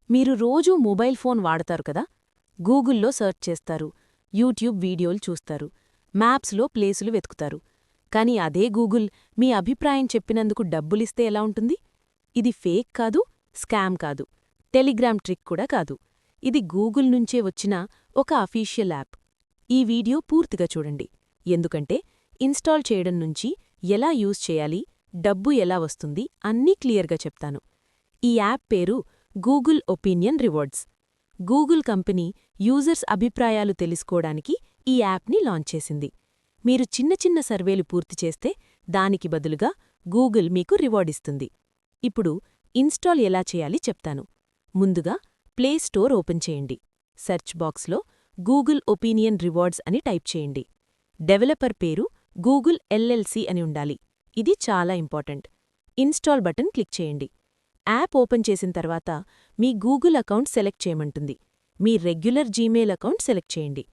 మీరు రోజూ mobile phone వాడతారు కదా. గూగుల్లో సర్చ్ చేస్తారు, యూట్యూబ్ వీడియోలు చూస్తారు, మ్యాప్స్లో ప్లేసులు వెతుకుతారు. కాని అదే గూగుల్ మీ అభిప్రాయం చెప్పినందుకు డబ్బులిస్తే ఎలా ఉంటుంది? ఇది ఫేక్ కాదు, స్కామ్ కాదు, టెలిగ్రామ్ ట్రిక్ కూడా కాదు. ఇది గూగుల్ నుంచే వచ్చిన ఒక అఫీషియల్ యాప్. ఈ వీడియో పూర్తిగా చూడండి, ఎందుకంటే ఇన్స్టాల్ చేయడం నుంచి ఎలా యూజ్ చేయాలి, డబ్బు ఎలా వస్తుంది అన్నీ క్లియర్గా చెప్తాను. ఈ యాప్ పేరు Google opinion rewards. Google company users అభిప్రాయాలు తెలుసుకోవడానికి ఈ యాప్ని లాంచ్ చేసింది. మీరు చిన్న చిన్న సర్వేలు పూర్తి చేస్తే దానికి బదులుగా గూగుల్ మీకు రివార్డ్ ఇస్తుంది. ఇప్పుడు ఇన్స్టాల్ ఎలా చేయాలి చెప్తాను. ముందుగా ప్లే స్టోర్ ఓపెన్ చేయండి. సెర్చ్ బాక్స్లో గూగుల్ ఒపీనియన్ రివార్డ్స్ అని టైప్ చేయండి. డెవలపర్ పేరు గూగుల్ ఎల్ఎల్సి అని ఉండాలి. ఇది చాలా ఇంపార్టెంట్. ఇన్స్టాల్ బటన్ క్లిక్ చేయండి. యాప్ ఓపెన్ చేసిన తర్వాత మీ గూగుల్ అకౌంట్ సెలెక్ట్ చేయమంటుంది. మీ రెగ్యులర్ జీమెయిల్ అకౌంట్ సెలెక్ట్ చేయండి.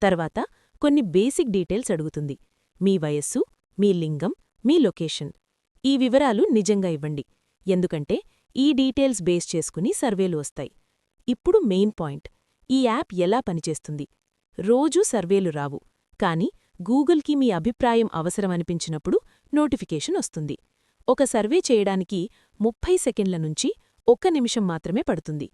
తర్వాత కొన్ని బేసిక్ డీటెయిల్స్ అడుగుతుంది. మీ వయస్సు, మీ లింగం, మీ లొకేషన్. ఈ వివరాలు నిజంగా ఇవ్వండి, ఎందుకంటే ఈ డీటెయిల్స్ బేస్ చేసుకుని సర్వేలు వస్తాయి. ఇప్పుడు మెయిన్ పాయింట్, ఈ యాప్ ఎలా పనిచేస్తుంది. రోజూ సర్వేలు రావు, కానీ గూగుల్కి మీ అభిప్రాయం అవసరమనిపించినప్పుడు నోటిఫికేషన్ వస్తుంది. ఒక సర్వే చేయడానికి 30 సెకండ్ల నుంచి 1 నిమిషం మాత్రమే పడుతుంది.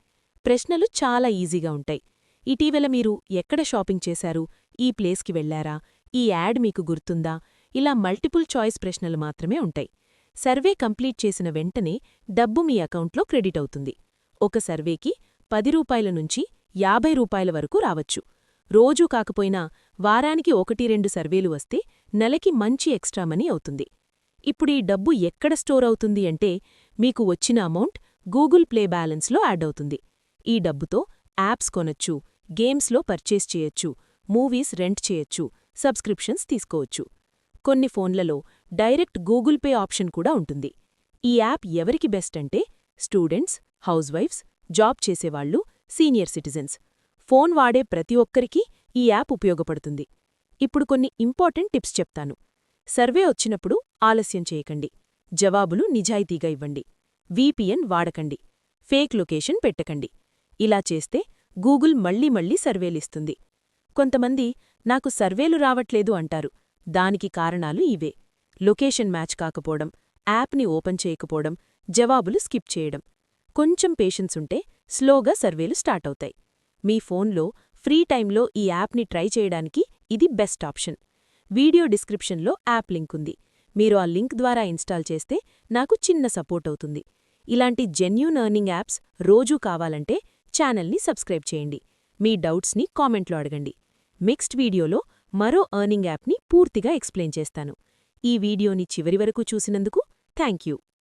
ప్రశ్నలు చాలా ఈజీగా ఉంటాయి. ఇటీవల మీరు ఎక్కడ షాపింగ్ చేశారు, ఈ ప్లేస్కి వెళ్లారా, ఈ యాడ్ మీకు గుర్తుందా, ఇలా మల్టిపుల్ చాయిస్ ప్రశ్నలు మాత్రమే ఉంటాయి. సర్వే కంప్లీట్ చేసిన వెంటనే డబ్బు మీ అకౌంట్లో క్రెడిట్ అవుతుంది. ఒక సర్వేకి 10 రూపాయల నుంచి 50 రూపాయల వరకు రావచ్చు. రోజూ కాకపోయినా వారానికి 1-2 సర్వేలు వస్తే నెలకి మంచి ఎక్స్ట్రా మనీ అవుతుంది. ఇప్పుడీ డబ్బు ఎక్కడ స్టోర్ అవుతుంది అంటే, మీకు వచ్చిన అమౌంట్ గూగుల్ ప్లే బ్యాలెన్స్లో యాడ్ అవుతుంది. ఈ డబ్బుతో యాప్స్ కొనొచ్చు, గేమ్స్లో పర్చేస్ చేయొచ్చు, మూవీస్ రెంట్ చేయొచ్చు, సబ్స్క్రిప్షన్స్ తీసుకోవచ్చు. కొన్ని ఫోన్లలో డైరెక్ట్ గూగుల్ పే ఆప్షన్ కూడా ఉంటుంది. ఈ యాప్ ఎవరికి బెస్ట్ అంటే స్టూడెంట్స్, హౌస్ వైఫ్స్, జాబ్ చేసేవాళ్లు, సీనియర్ సిటిజన్స్. ఫోన్ వాడే ప్రతి ఒక్కరికీ ఈ యాప్ ఉపయోగపడుతుంది. ఇప్పుడు కొన్ని ఇంపార్టెంట్ టిప్స్ చెప్తాను. సర్వే వచ్చినప్పుడు ఆలస్యం చేయకండి. జవాబులు నిజాయితీగా ఇవ్వండి. వీపీఎన్ వాడకండి. ఫేక్ లొకేషన్ పెట్టకండి. ఇలా చేస్తే గూగుల్ మళ్లీ మళ్లీ సర్వేలిస్తుంది. కొంతమంది నాకు సర్వేలు రావట్లేదు అంటారు. దానికి కారణాలు ఇవే: లొకేషన్ మ్యాచ్ కాకపోవడం, యాప్ని ఓపెన్ చేయకపోవడం, జవాబులు స్కిప్ చేయడం. కొంచెం పేషెన్స్ ఉంటే స్లోగా సర్వేలు స్టార్ట్ అవుతాయి. మీ ఫోన్లో ఫ్రీ టైంలో ఈ యాప్ని ట్రై చేయడానికి ఇది బెస్ట్ ఆప్షన్. వీడియో డిస్క్రిప్షన్లో యాప్ లింక్ ఉంది. మీరు ఆ లింక్ ద్వారా ఇన్స్టాల్ చేస్తే నాకు చిన్న సపోర్ట్ అవుతుంది. ఇలాంటి జెన్యూన్ ఎర్నింగ్ యాప్స్ రోజూ కావాలంటే ఛానల్ని సబ్స్క్రైబ్ చేయండి. మీ డౌట్స్ని కామెంట్లో అడగండి. నెక్స్ట్ వీడియోలో మరో ఎర్నింగ్ యాప్ని పూర్తిగా ఎక్స్ప్లెయిన్ చేస్తాను. ఈ వీడియోని చివరి వరకు చూసినందుకు థ్యాంక్ యూ.